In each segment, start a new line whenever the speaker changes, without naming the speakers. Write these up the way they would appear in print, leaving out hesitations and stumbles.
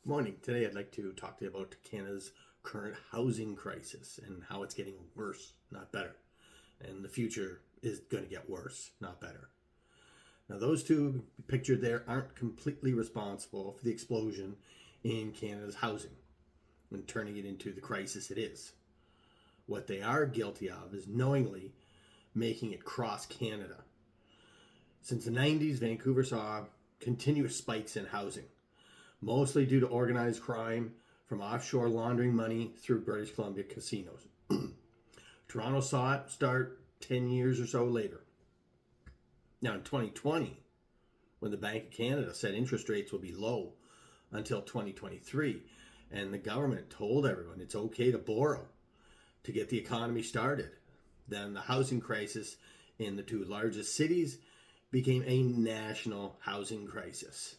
Morning. Today I'd like to talk to you about Canada's current housing crisis and how it's getting worse, not better. And the future is going to get worse, not better. Now, those two pictured there aren't completely responsible for the explosion in Canada's housing and turning it into the crisis it is. What they are guilty of is knowingly making it cross Canada. Since the 90s, Vancouver saw continuous spikes in housing, mostly due to organized crime from offshore laundering money through British Columbia casinos. Toronto saw it start 10 years or so later. Now in 2020, when the Bank of Canada said interest rates will be low until 2023, and the government told everyone it's okay to borrow to get the economy started, then the housing crisis in the two largest cities became a national housing crisis.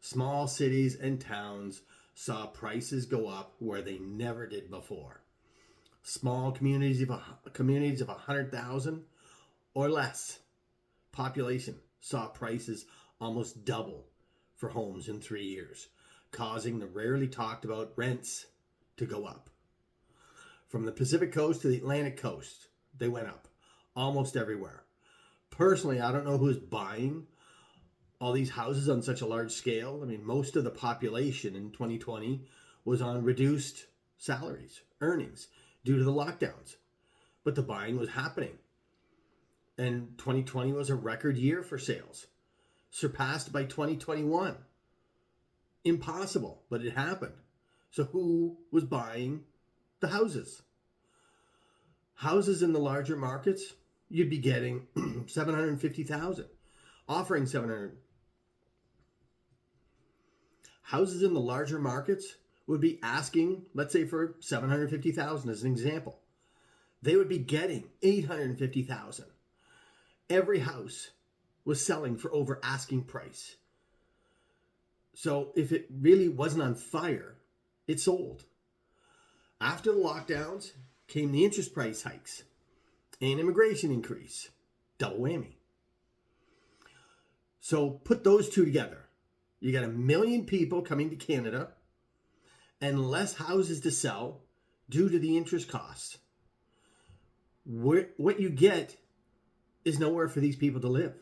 Small cities and towns saw prices go up where they never did before. Small communities of 100,000 or less population saw prices almost double for homes in 3 years, causing the rarely talked about rents to go up. From the Pacific coast to the Atlantic coast, they went up almost everywhere. Personally, I don't know who's buying all these houses on such a large scale. I mean, most of the population in 2020 was on reduced salaries, earnings, due to the lockdowns. But the buying was happening. And 2020 was a record year for sales, surpassed by 2021. Impossible, but it happened. So who was buying the houses? Houses in the larger markets, you'd be getting 750,000, offering 700. Houses in the larger markets would be asking, let's say for 750,000 as an example. They would be getting 850,000. Every house was selling for over asking price. So if it really wasn't on fire, it sold. After the lockdowns came the interest price hikes and immigration increase. Double whammy. So put those two together. You got 1 million people coming to Canada and less houses to sell due to the interest costs. What you get is nowhere for these people to live.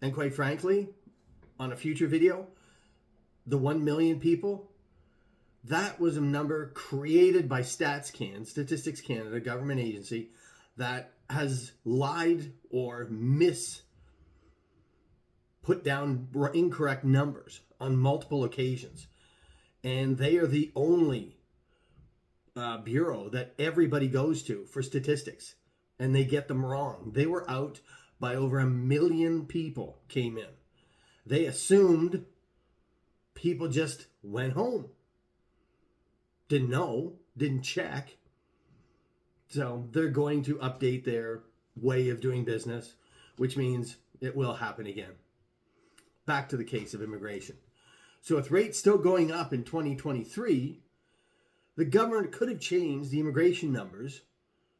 And quite frankly, on a future video, the 1 million people, that was a number created by Statistics Canada, government agency, that has lied or put down incorrect numbers on multiple occasions. And they are the only bureau that everybody goes to for statistics. And they get them wrong. They were out by over 1 million people came in. They assumed people just went home. Didn't know, didn't check. So they're going to update their way of doing business, which means it will happen again. Back to the case of immigration. So with rates still going up in 2023, the government could have changed the immigration numbers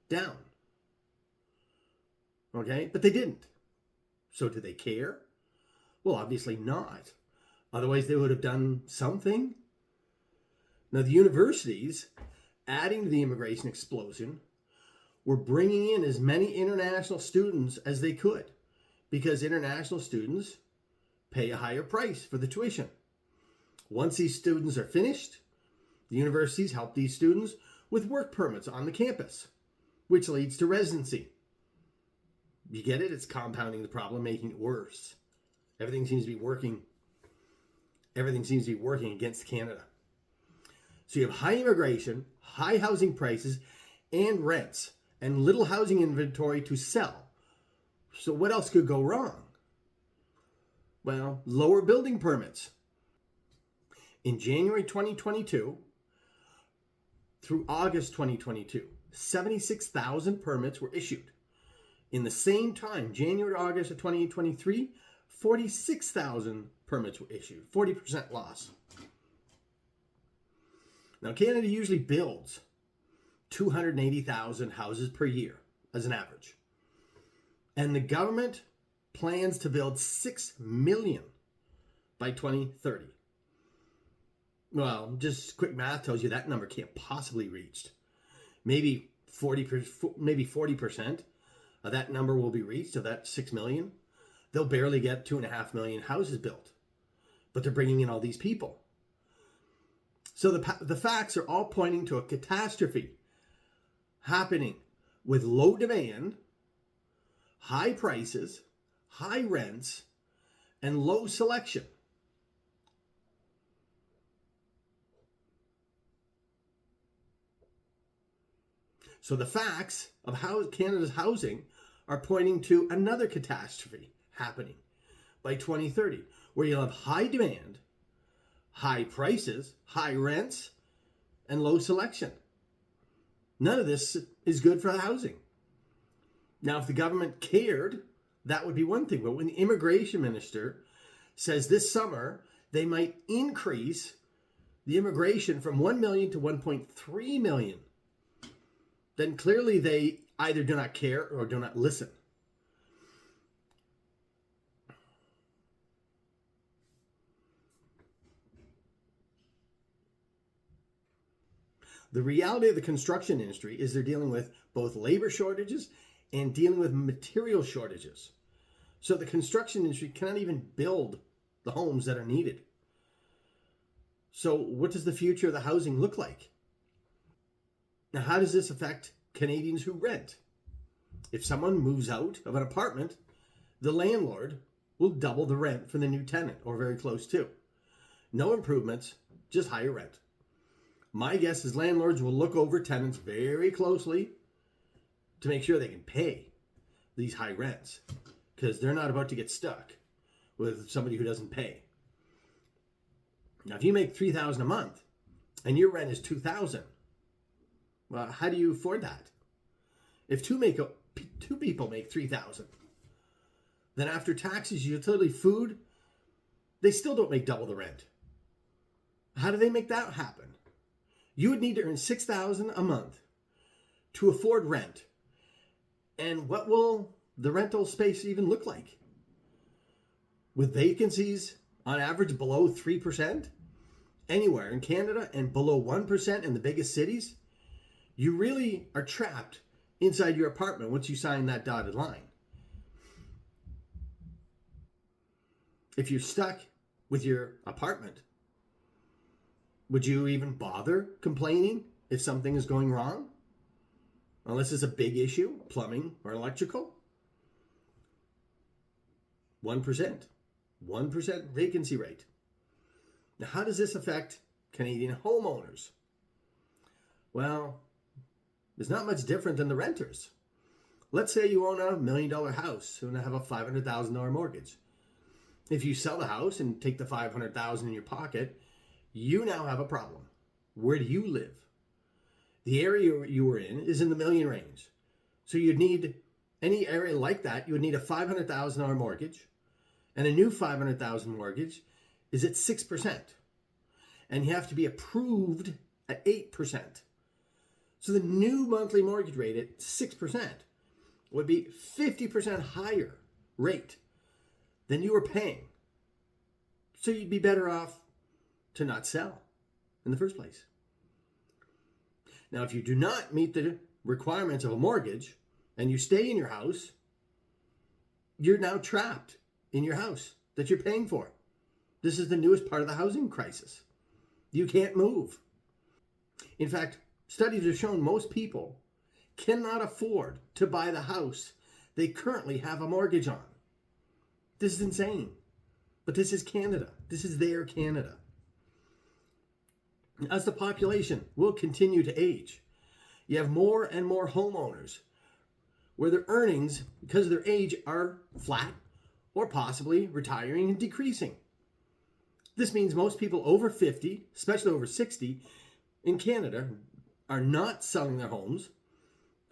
down. Okay, but they didn't. So do they care? Well, obviously not. Otherwise, they would have done something. Now, the universities, adding to the immigration explosion, were bringing in as many international students as they could, because international students pay a higher price for the tuition. Once these students are finished, the universities help these students with work permits on the campus, which leads to residency. You get it? It's compounding the problem, making it worse. Everything seems to be working against Canada. So you have high immigration, high housing prices and rents, and little housing inventory to sell. So what else could go wrong? Well, lower building permits. In January 2022 through August 2022, 76,000 permits were issued. In the same time, January to August of 2023, 46,000 permits were issued, 40% loss. Now, Canada usually builds 280,000 houses per year as an average. And the government plans to build 6 million by 2030. Well, just quick math tells you that number can't possibly be reached. Maybe 40% of that number will be reached, of that 6 million. They'll barely get 2.5 million houses built, but they're bringing in all these people. So the facts are all pointing to a catastrophe happening with low demand, high prices, high rents, and low selection. So the facts of how Canada's housing are pointing to another catastrophe happening by 2030, where you'll have high demand, high prices, high rents, and low selection. None of this is good for housing. Now, if the government cared, that would be one thing. But when the immigration minister says this summer they might increase the immigration from 1 million to 1.3 million, then clearly they either do not care or do not listen. The reality of the construction industry is they're dealing with both labor shortages and dealing with material shortages. So the construction industry cannot even build the homes that are needed. So what does the future of the housing look like? Now, how does this affect Canadians who rent? If someone moves out of an apartment, the landlord will double the rent for the new tenant, or very close to. No improvements, just higher rent. My guess is landlords will look over tenants very closely to make sure they can pay these high rents, because they're not about to get stuck with somebody who doesn't pay. Now, if you make $3,000 a month and your rent is $2,000, well, how do you afford that? If two people make $3,000, then after taxes, utility, food, they still don't make double the rent. How do they make that happen? You would need to earn $6,000 a month to afford rent. And what will the rental space even look like? With vacancies on average below 3% anywhere in Canada and below 1% in the biggest cities, you really are trapped inside your apartment once you sign that dotted line. If you're stuck with your apartment, would you even bother complaining if something is going wrong? Unless it's a big issue, plumbing or electrical. 1%. 1% vacancy rate. Now, how does this affect Canadian homeowners? Well, it's not much different than the renters. Let's say you own $1 million house and have a $500,000 mortgage. If you sell the house and take the $500,000 in your pocket, you now have a problem. Where do you live? The area you were in is in the million range. So you'd need, any area like that, you would need a $500,000 mortgage, and a new $500,000 mortgage is at 6%. And you have to be approved at 8%. So the new monthly mortgage rate at 6% would be 50% higher rate than you were paying. So you'd be better off to not sell in the first place. Now, if you do not meet the requirements of a mortgage and you stay in your house, you're now trapped in your house that you're paying for. This is the newest part of the housing crisis. You can't move. In fact, studies have shown most people cannot afford to buy the house they currently have a mortgage on. This is insane. But this is Canada. This is their Canada. As the population will continue to age, you have more and more homeowners where their earnings, because of their age, are flat or possibly retiring and decreasing. This means most people over 50, especially over 60, in Canada are not selling their homes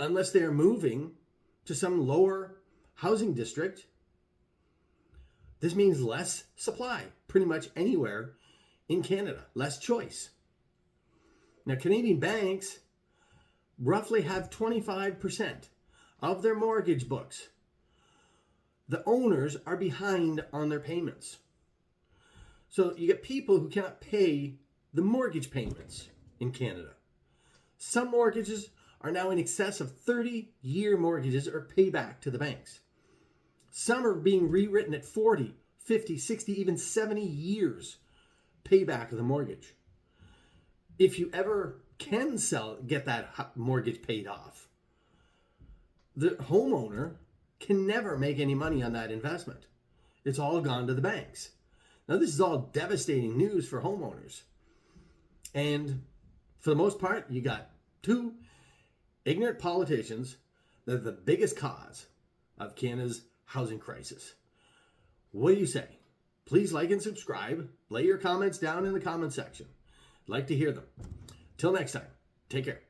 unless they are moving to some lower housing district. This means less supply pretty much anywhere in Canada, less choice. Now, Canadian banks roughly have 25% of their mortgage books. The owners are behind on their payments. So you get people who cannot pay the mortgage payments in Canada. Some mortgages are now in excess of 30-year mortgages or payback to the banks. Some are being rewritten at 40, 50, 60, even 70 years payback of the mortgage. If you ever can get that mortgage paid off, the homeowner can never make any money on that investment. It's all gone to the banks. Now, this is all devastating news for homeowners. And for the most part, you got two ignorant politicians that are the biggest cause of Canada's housing crisis. What do you say? Please like and subscribe. Lay your comments down in the comment section. I'd like to hear them. Till next time, take care.